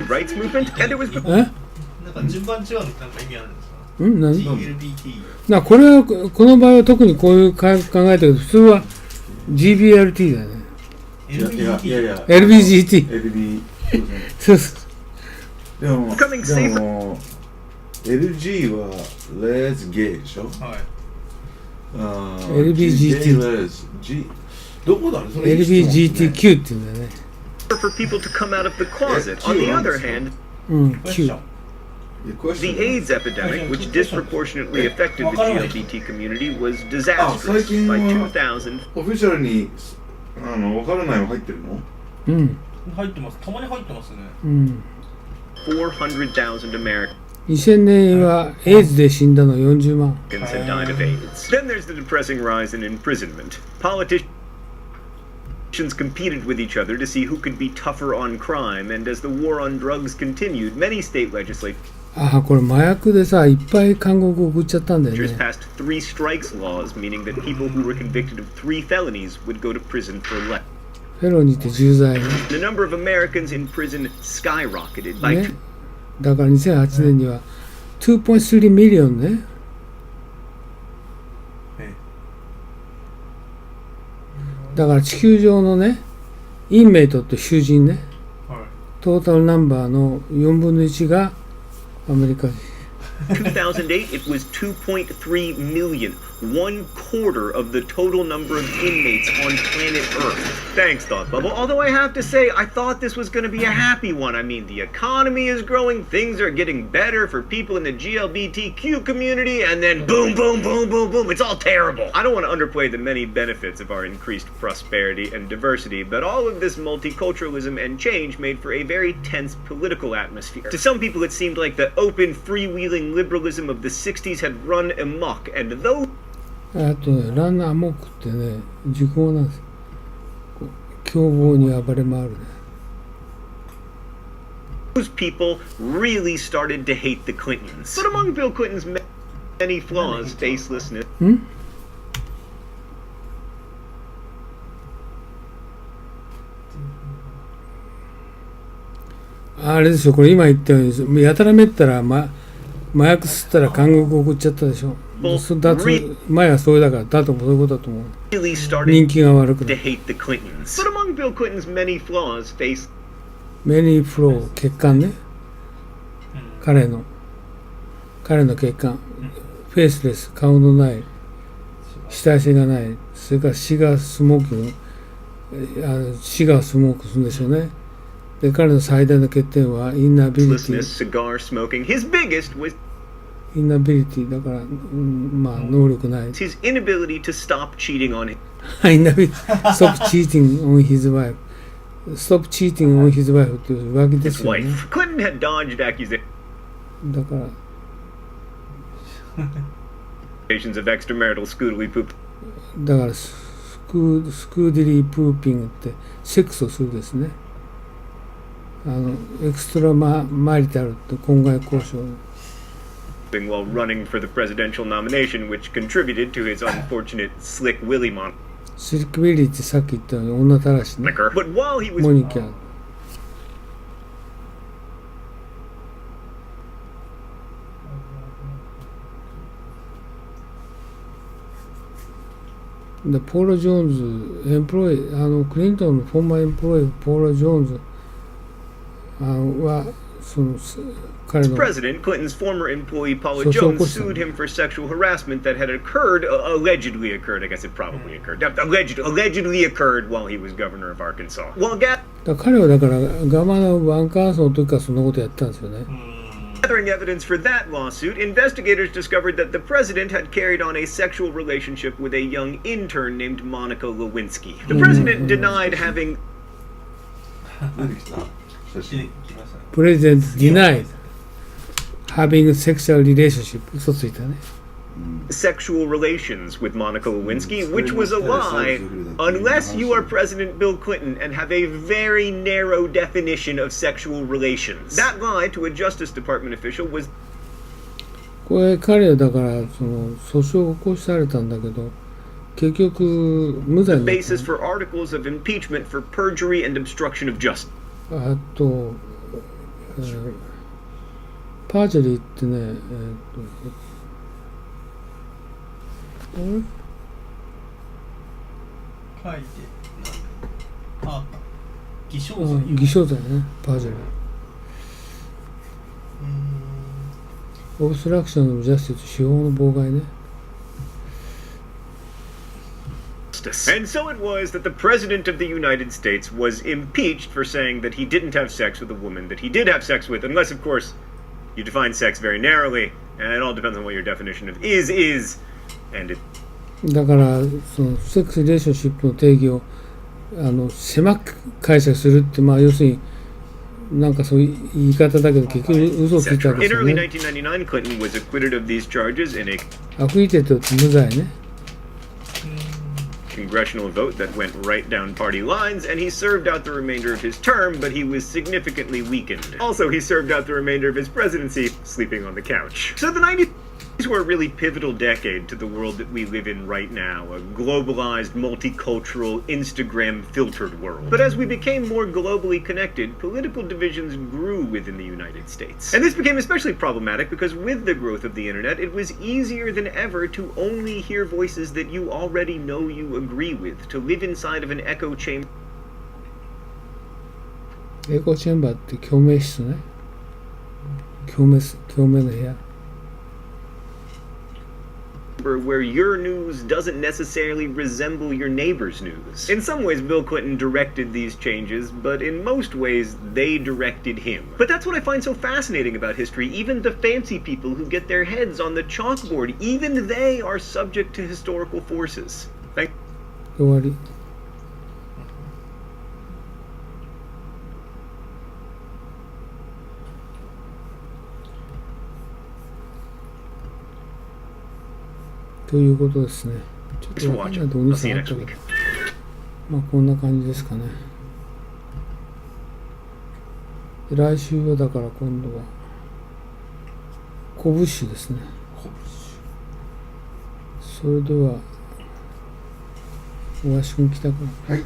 rights movement, and it was なんか順番違うのってなんか意味あるんですか？何 GLBT これはこの場合は特にこういう考えたけど普通は GBLT だよね。LBGT。そうそう。でも LG はレズゲイでしょ。はい。LBGT。どこだねそれ LBGTQ って言うんだよね。for people to come out of the closet. On the other hand, Q. the AIDS epidemic, which disproportionately affected the GLBT community, was disastrous. By 2000, オフィシャルにわからないの入ってるの？入ってます。たまに入ってますね。400,000 Americans 2000年はエイズで死んだの40万。 had died of AIDS. Then there's the depressing rise in imprisonment. Politicians competed with each other to see who could be tougher on crime, and as the war on drugs continued, many state legislatures これ麻薬でさいっぱい監獄送っちゃったんだよね。 passed three strikes laws, meaning that people who were convicted of 3 felonies would go to prison for life. フェロニーって重罪ね。 The number of Americans in prison skyrocketed by ね。だから2008年には2.3 ミリオンね。だから地球上のね、インメイトって囚人ね、トータルナンバーの4分の1がアメリカ人。2008, it was 2.3 million, 1/4 of the total number of inmates on planet Earth. Thanks, Thought Bubble. Although I have to say, I thought this was going to be a happy one. I mean, the economy is growing, things are getting better for people in the GLBTQ community, and then boom, boom, boom, boom, boom, it's all terrible. I don't want to underplay the many benefits of our increased prosperity and diversity, but all of this multiculturalism and change made for a very tense political atmosphere. To some people, it seemed like the open, freewheeling liberalism of the 60s had run amok, and those あとね、ランナーモークってね、熟語なんですよ。凶暴に暴れ回るね。people really started to hate the Clintons. But among Bill Clinton's many flaws, facelessness, あれですよ、これ今言ったように、やたらめったら、麻薬吸ったら監獄送っちゃったでしょ。前はそれだから、だとそういうことだと思う。 really started 人気が悪くな to る。hate the Clintons. But among Bill Clinton's many flaws, メニーフロー、血管ね。彼の血管。フェイスレス、顔のない、主体性がない。それからシガースモーキング、シガースモークするんでしょうね。で、彼の最大の欠点はインナビリティ。 cigar smoking. His biggest was インナビリティだから、まあ能力ない。 his inability to stop cheating on his インナビリティ。Stop cheating on his wife。Stop cheating on his wife っていう浮気ですよね。 wife. Clinton had dodged だから。 accusations of extramarital scoodly poop. だからスクーディリープーピングってセックスをするですね。エクストラマリタルって婚外交渉。While running for the presidential nomination, which contributed to his unfortunate Slick Willie moniker. スリックウィリーってさっき言ったように女たらしね。 But while he was モニキャ。でポール・ジョーンズ、エンプロイ、クリントンのフォーマーエンプロイ、ポール・ジョーンズは、その彼の President Clinton's former employee Paula Jones sued him for sexual harassment that had allegedly occurred. I guess it probably occurred. Allegedly occurred while he was governor of Arkansas. Well, 彼はだからガバナーバンカーソンの時からそんなことやったんですよね。Gathering evidence for that lawsuit, investigators discovered that the president had carried on a sexual relationship with a young intern named Monica Lewinsky. The president denied having プレゼント denied having sexual relationship 嘘ついたね。 sexual relations with Monica Lewinsky, which was a lie unless you are President Bill Clinton and have a very narrow definition of sexual relations. That lie to a Justice Department official was これ彼はだからその訴訟を起こされたんだけど結局無罪 the になった basis for articles of impeachment for perjury and obstruction of justice. あとパージェリーってね、書いてあ偽証罪。偽証罪ね、パージェリー。オブストラクション・オブ・ジャスティス、司法の妨害ね。And so it was that the President of the United States was impeached for saying that he didn't have sex with a woman that he did have sex with, unless, of course, you define sex very narrowly, and it all depends on what your definition of is, and it... だからそのセックス・リレーションシップの定義を狭く解釈するって、まあ要するになんかそういう言い方だけど結局嘘をついたわけですよね。In early 1999, Clinton was acquitted of these charges in a アクイテッドって無罪ね。congressional vote that went right down party lines, and he served out the remainder of his term, but he was significantly weakened. Also, he served out the remainder of his presidency sleeping on the couch. So the 90s were a really pivotal decade to the world that we live in right now, a globalized, multicultural, Instagram-filtered world. But as we became more globally connected, political divisions grew within the United States. And this became especially problematic because with the growth of the internet, it was easier than ever to only hear voices that you already know you agree with, to live inside of an echo chamber. エコチェンバーって共鳴室ね。共鳴の部屋。Where your news doesn't necessarily resemble your neighbor's news. In some ways, Bill Clinton directed these changes, but in most ways, they directed him. But that's what I find so fascinating about history. Even the fancy people who get their heads on the chalkboard, even they are subject to historical forces. Thank 終わり。ということですね。ちょっとわかんないとお兄さんあったけど、まあこんな感じですかね。で来週はだから今度はコブッシュですね。それでは大橋君来たかな。はい。